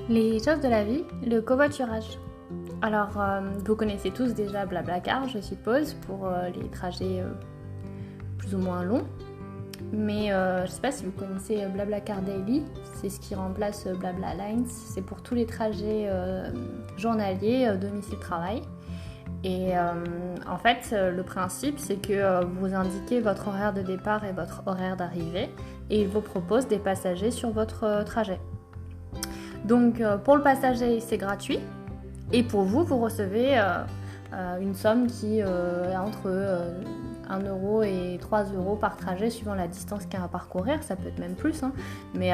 Les choses de la vie, le covoiturage. Alors, vous connaissez tous déjà Blablacar, je suppose, pour les trajets plus ou moins longs. Mais je ne sais pas si vous connaissez Blablacar Daily, c'est ce qui remplace Blabla Lines. C'est pour tous les trajets journaliers, domicile-travail. Et en fait, le principe, c'est que vous indiquez votre horaire de départ et votre horaire d'arrivée, et il vous propose des passagers sur votre trajet. Donc pour le passager, c'est gratuit. Et pour vous, vous recevez une somme qui est entre 1 euro et 3 euros par trajet, suivant la distance qu'il y a à parcourir. Ça peut être même plus. Mais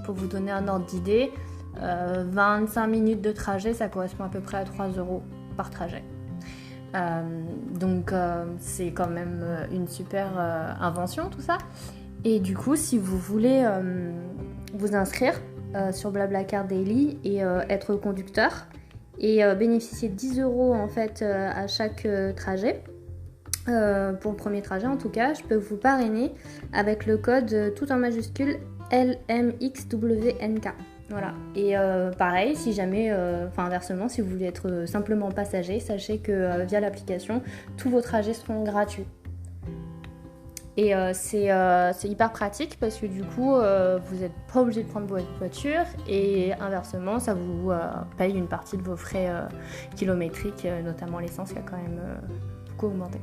pour vous donner un ordre d'idée, 25 minutes de trajet, ça correspond à peu près à 3 euros par trajet. Donc c'est quand même une super invention, tout ça. Et du coup, si vous voulez vous inscrire sur Blablacar Daily et être conducteur et bénéficier de 10 euros en fait à chaque trajet, pour le premier trajet en tout cas, je peux vous parrainer avec le code tout en majuscule LMXWNK. Voilà. Et pareil, si jamais, inversement, si vous voulez être simplement passager, sachez que via l'application, tous vos trajets seront gratuits. Et c'est hyper pratique parce que du coup, vous n'êtes pas obligé de prendre votre voiture et inversement, ça vous paye une partie de vos frais kilométriques, notamment l'essence qui a quand même beaucoup augmenté.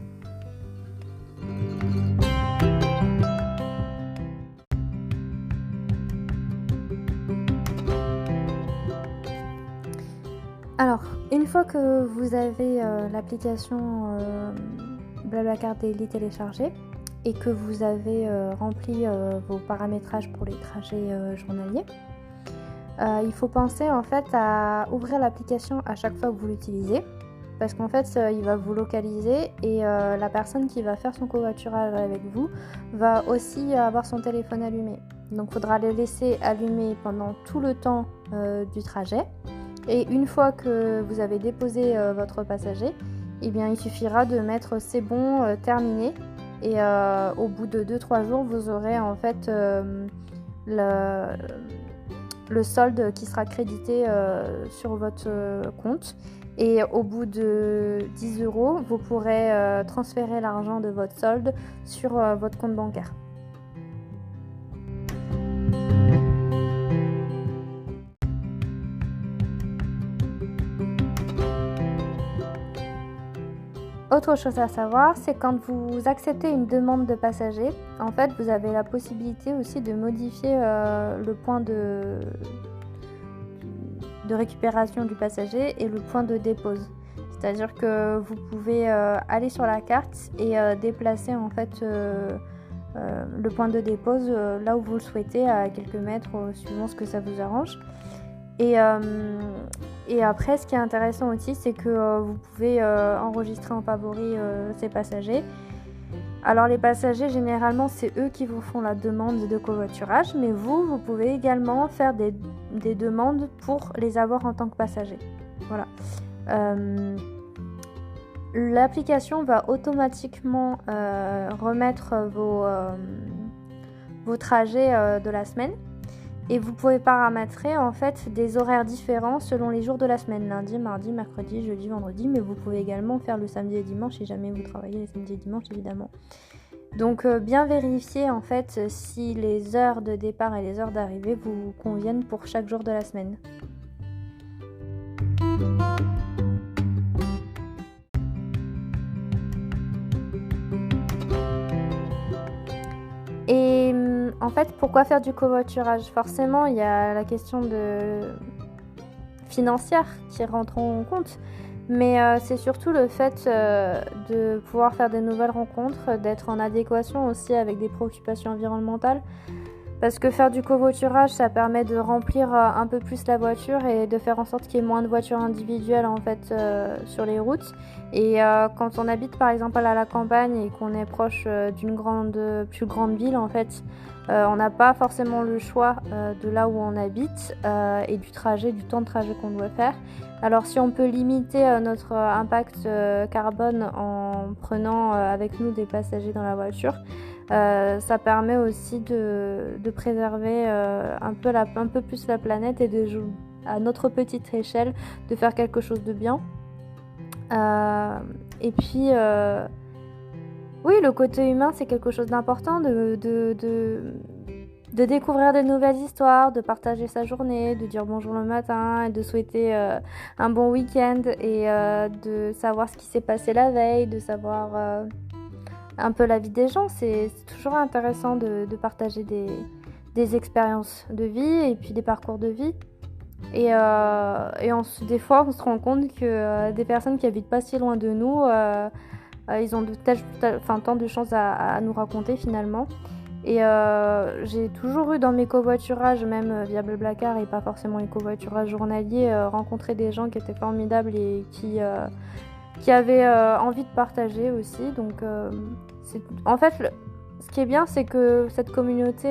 Alors, une fois que vous avez l'application Blablacar Daily téléchargée et que vous avez rempli vos paramétrages pour les trajets journaliers, il faut penser en fait à ouvrir l'application à chaque fois que vous l'utilisez, parce qu'en fait il va vous localiser et la personne qui va faire son covoiturage avec vous va aussi avoir son téléphone allumé. Donc il faudra le laisser allumé pendant tout le temps du trajet. Et une fois que vous avez déposé votre passager, eh bien, il suffira de mettre c'est bon, terminé. Et au bout de 2-3 jours, vous aurez en fait le solde qui sera crédité sur votre compte. Et au bout de 10 euros, vous pourrez transférer l'argent de votre solde sur votre compte bancaire. Autre chose à savoir, c'est quand vous acceptez une demande de passager, en fait, vous avez la possibilité aussi de modifier le point de récupération du passager et le point de dépose. C'est-à-dire que vous pouvez aller sur la carte et déplacer en fait le point de dépose là où vous le souhaitez, à quelques mètres, suivant ce que ça vous arrange. Et après, ce qui est intéressant aussi, c'est que vous pouvez enregistrer en favori ces passagers. Alors les passagers, généralement, c'est eux qui vous font la demande de covoiturage, mais vous pouvez également faire des demandes pour les avoir en tant que passagers. Voilà. L'application va automatiquement remettre vos trajets de la semaine. Et vous pouvez paramétrer en fait des horaires différents selon les jours de la semaine, lundi, mardi, mercredi, jeudi, vendredi, mais vous pouvez également faire le samedi et dimanche si jamais vous travaillez les samedis et dimanches évidemment. Donc bien vérifier en fait si les heures de départ et les heures d'arrivée vous conviennent pour chaque jour de la semaine. Et en fait, pourquoi faire du covoiturage ? Forcément, il y a la question financière qui rentre en compte, mais c'est surtout le fait de pouvoir faire des nouvelles rencontres, d'être en adéquation aussi avec des préoccupations environnementales. Parce que faire du covoiturage, ça permet de remplir un peu plus la voiture et de faire en sorte qu'il y ait moins de voitures individuelles en fait sur les routes. Et quand on habite par exemple à la campagne et qu'on est proche d'une plus grande ville en fait, on n'a pas forcément le choix de là où on habite et du temps de trajet qu'on doit faire. Alors si on peut limiter notre impact carbone en prenant avec nous des passagers dans la voiture, ça permet aussi de préserver un peu plus la planète et à notre petite échelle, de faire quelque chose de bien. Et puis, oui, le côté humain, c'est quelque chose d'important, de découvrir de nouvelles histoires, de partager sa journée, de dire bonjour le matin, et de souhaiter un bon week-end et de savoir ce qui s'est passé la veille, de savoir un peu la vie des gens. C'est toujours intéressant de partager des expériences de vie et puis des parcours de vie. Et des fois, on se rend compte que des personnes qui habitent pas si loin de nous, ils ont tant de choses à nous raconter finalement. Et j'ai toujours eu dans mes covoiturages, même via Blablacar et pas forcément les covoiturages journaliers, rencontré des gens qui étaient formidables et qui avaient envie de partager aussi. Donc en fait, ce qui est bien, c'est que cette communauté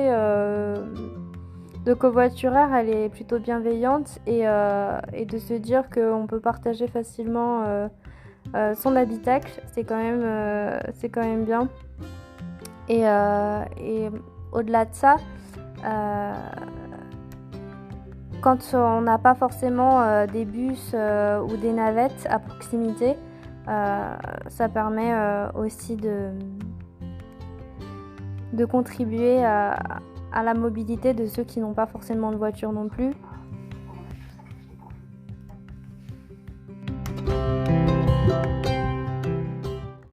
de covoitureurs, elle est plutôt bienveillante et de se dire qu'on peut partager facilement son habitacle, c'est quand même bien. Et au-delà de ça, quand on n'a pas forcément des bus ou des navettes à proximité, ça permet aussi de contribuer à la mobilité de ceux qui n'ont pas forcément de voiture non plus.